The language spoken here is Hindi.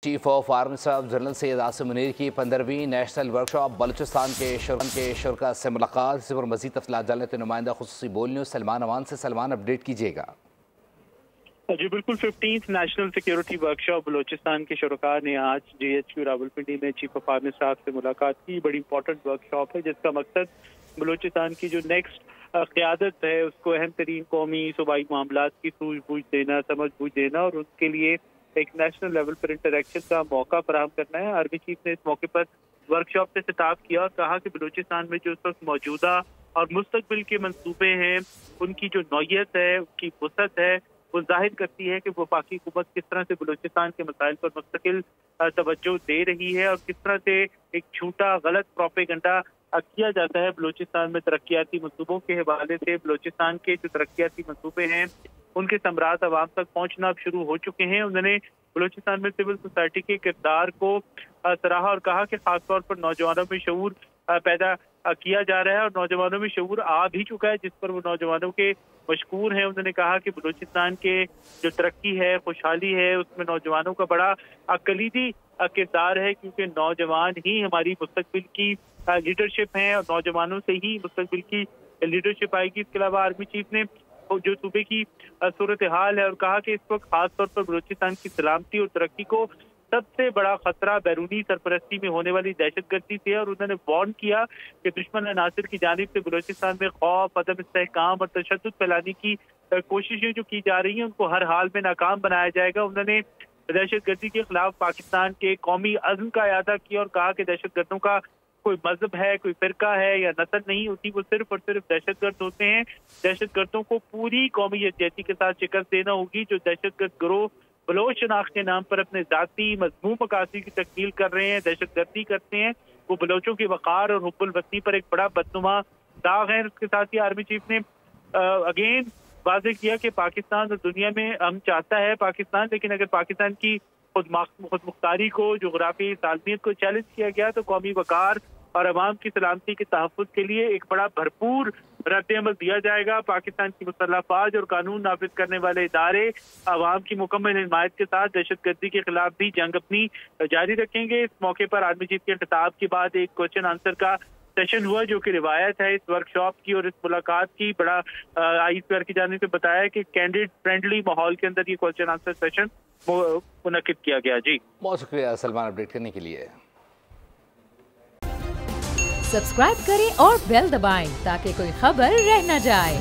Chief of army staff general Syed Asim Munir की 15वीं नेशनल वर्कशॉप बलूचिस्तान के शुरा से मुलाकात। इस पर मज़ीद तफसीलात जानने तो नुमाइंदा खुसूसी बोल न्यूज़ सलमान अमान से। सलमान, अपडेट कीजिएगा। जी बिल्कुल, 15th national security workshop Balochistan के शुरका ने आज GHQ रावलपिंडी में चीफ ऑफ आर्मी स्टाफ से मुलाकात की। बड़ी इंपॉर्टेंट वर्कशॉप है जिसका मकसद बलूचिस्तान की जो नेक्स्ट क़यादत है उसको अहम तरीन कौमी सूबाई मामलात की सूझबूझ देना, समझबूझ देना और उनके लिए एक नेशनल लेवल पर इंटरेक्शन का मौका फराहम करना है। आर्मी चीफ ने इस मौके पर वर्कशॉप से खिताब किया और कहा कि बलूचिस्तान में जो इस वक्त मौजूदा और मुस्तकबिल के मंसूबे हैं, उनकी जो नौयत है, उनकी वसअत है, वो जाहिर करती है कि वो पाकी हुकूमत किस तरह से बलूचिस्तान के मसाइल पर मुस्तकिल तवज्जो दे रही है और किस तरह से एक झूठा गलत प्रोपेगेंडा किया जाता है। बलूचिस्तान में तरक्याती मंसूबों के हवाले से बलूचिस्तान के जो तरक्याती मंसूबे हैं उनके समरात आवाम तक पहुंचना अब शुरू हो चुके हैं। उन्होंने बलूचिस्तान में सिविल सोसाइटी के किरदार को सराहा और कहा कि खासतौर पर नौजवानों में शऊर पैदा किया जा रहा है और नौजवानों में शऊर आ भी चुका है, जिस पर वो नौजवानों के मशकूर हैं। उन्होंने कहा कि बलूचिस्तान के जो तरक्की है, खुशहाली है, उसमें नौजवानों का बड़ा कलीदी किरदार है, क्योंकि नौजवान ही हमारी मुस्तकबिल की लीडरशिप हैं और नौजवानों से ही मुस्तकबिल की लीडरशिप आएगी। इसके अलावा आर्मी चीफ ने जो सूबे की सूरत हाल है और कहा कि इस वक्त खासतौर पर बलूचिस्तान की सलामती और तरक्की को सबसे बड़ा खतरा बैरूनी सरपरस्ती में होने वाली दहशतगर्दी से है और उन्होंने वार्न किया कि दुश्मन अनासिर की जानिब से बलूचिस्तान में खौफ, अदम इस्तेहकाम और तशद्दुद फैलाने की कोशिशें जो की जा रही हैं उनको हर हाल में नाकाम बनाया जाएगा। उन्होंने दहशतगर्दी के खिलाफ पाकिस्तान के कौमी अज़्म का इयादा किया और कहा कि दहशतगर्दों का कोई मजहब है, कोई फिरका है या नस्ल नहीं होती, वो सिर्फ और सिर्फ दहशतगर्द होते हैं। दहशतगर्दों को पूरी कौमी यकजहती के साथ शिकस्त देना होगी। जो दहशतगर्द गिरोह बलोच शनाख्त के नाम पर अपने जाती मजमूम मकासद की तकमील कर रहे हैं, दहशतगर्दी करते हैं, वो बलोचों के वक़ार और हुब्बुल वतनी पर एक बड़ा बदनुमा दाग है। उसके साथ ही आर्मी चीफ ने अगेन वाज़ेह किया कि पाकिस्तान और दुनिया में हम चाहता है पाकिस्तान, लेकिन अगर पाकिस्तान की खुद मुख्तारी को, जोग्राफी सालमियत को चैलेंज किया गया तो कौमी वक़ार और अवाम की सलामती के तहफ़्फ़ुज़ के लिए एक बड़ा भरपूर रद्द-ए-अमल दिया जाएगा। पाकिस्तान की मुसल्लह फ़ौज और कानून नाफिज करने वाले इदारे अवाम की मुकम्मल हिमायत के साथ दहशतगर्दी के खिलाफ भी जंग अपनी जारी रखेंगे। इस मौके पर आर्मी चीफ के खिताब के बाद एक क्वेश्चन आंसर का सेशन हुआ, जो कि रिवायत है इस वर्कशॉप की और इस मुलाकात की। बड़ा ISPR की जानिब से बताया कि कैंडिड फ्रेंडली माहौल के अंदर ये क्वेश्चन आंसर सेशन मुनक्किद किया गया। जी बहुत शुक्रिया सलमान, अपडेट करने के लिए। सब्सक्राइब करें और बेल दबाएं ताकि कोई खबर रह न जाए।